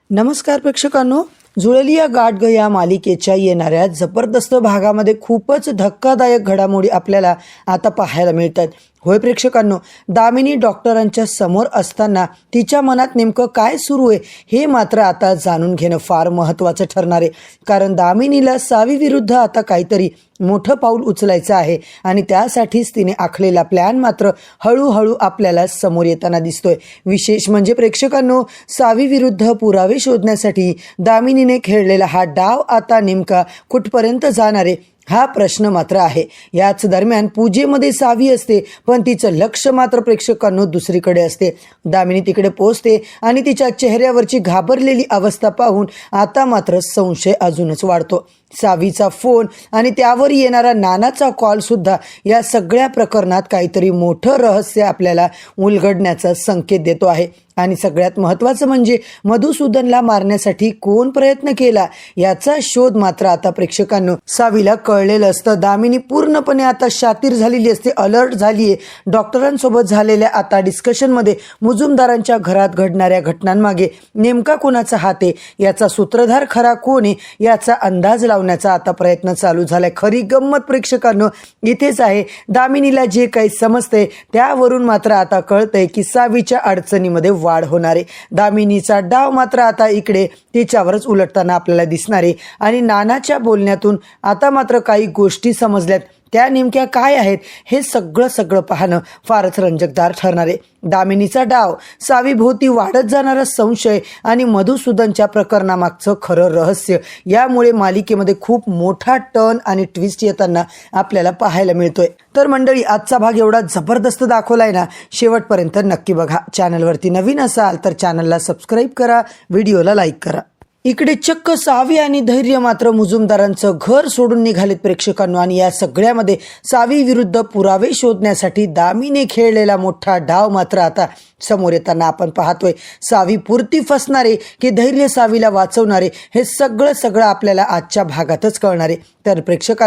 नमस्कार प्रेक्षकांनो, जुळलिया गाठ ग या मालिकेच्या येणाऱ्या जबरदस्त भागामध्ये खूपच धक्कादायक घडामोडी आपल्याला आता पाहायला मिळतात। होय प्रेक्षकांनो, दामिनी डॉक्टरांच्या समोर असताना तिच्या मनात नेमकं काय सुरू आहे हे मात्र आता जाणून घेणं फार महत्त्वाचं ठरणार आहे। कारण दामिनीला सावी विरुद्ध आता काहीतरी मोठं पाऊल उचलायचं आहे आणि त्यासाठीच तिने आखलेला प्लॅन मात्र हळूहळू आपल्याला समोर येताना दिसतोय। विशेष म्हणजे प्रेक्षकांनो, सावी विरुद्ध पुरावे शोधण्यासाठी दामिनीने खेळलेला हा डाव आता नेमका कुठपर्यंत जाणार आहे हा प्रश्न मात्र आहे। याच दरम्यान पूजेमध्ये सावी असते, पण तिचं लक्ष मात्र प्रेक्षकांनो दुसरीकडे असते। दामिनी तिकडे पोहोचते आणि तिच्या चेहऱ्यावरची घाबरलेली अवस्था पाहून आता मात्र संशय अजूनच वाढतो। सावीचा फोन आणि त्यावर येणारा नानाचा कॉल सुद्धा या सगळ्या प्रकरणात काहीतरी मोठं रहस्य आपल्याला उलगडण्याचा संकेत देतो आहे। आणि सगळ्यात महत्त्वाचं म्हणजे मधुसूदनला मारण्यासाठी कोण प्रयत्न केला याचा शोध मात्र आता प्रेक्षकांनो सावीला कळलेलं असतं। दामिनी पूर्णपणे आता शातीर झालेली असते, अलर्ट झाली आहे। डॉक्टरांसोबत झालेल्या आता डिस्कशनमध्ये मुजुमदारांच्या घरात घडणाऱ्या घटनांमागे नेमका कोणाचा हात आहे, याचा सूत्रधार खरा कोण आहे याचा अंदाज लावण्याचा आता प्रयत्न चालू झालाय। खरी गंमत प्रेक्षकांनो इथेच आहे। दामिनीला जे काही समजतंय त्यावरून मात्र आता कळतंय की सावीच्या अडचणीमध्ये वाढ होणार आहे। दामिनीचा डाव मात्र आता इकडे तिच्यावरच उलटताना आपल्याला दिसणार आहे आणि नानाच्या बोलण्यातून आता मात्र काही गोष्टी समजल्यात, त्या नेमक्या काय आहेत हे सगळं पाहणं फारच रंजकदार ठरणार आहे। दामिनीचा डाव, सावीभोवती वाढत जाणारा संशय आणि मधुसूदनच्या प्रकरणामागचं खरं रहस्य, यामुळे मालिकेमध्ये खूप मोठा टर्न आणि ट्विस्ट येताना आपल्याला पाहायला मिळतोय। तर मंडळी, आजचा भाग एवढा जबरदस्त दाखवलाय ना, शेवटपर्यंत नक्की बघा। चॅनलवरती नवीन असाल तर चॅनलला सबस्क्राईब करा, व्हिडिओला लाईक करा। इकडे चक्क सावी आणि धैर्य मात्र मुजुमदारांचं घर सोडून निघालेत प्रेक्षकांनो, आणि या सगळ्यामध्ये सावी विरुद्ध पुरावे शोधण्यासाठी दामिनीने खेळलेला मोठा डाव मात्र आता समोर येताना आपण पाहतोय। सावी पुरती फसणारे की धैर्य सावीला वाचवणारे हे सगळं आपल्याला आजच्या भागातच कळणार आहे। तर प्रेक्षकांनो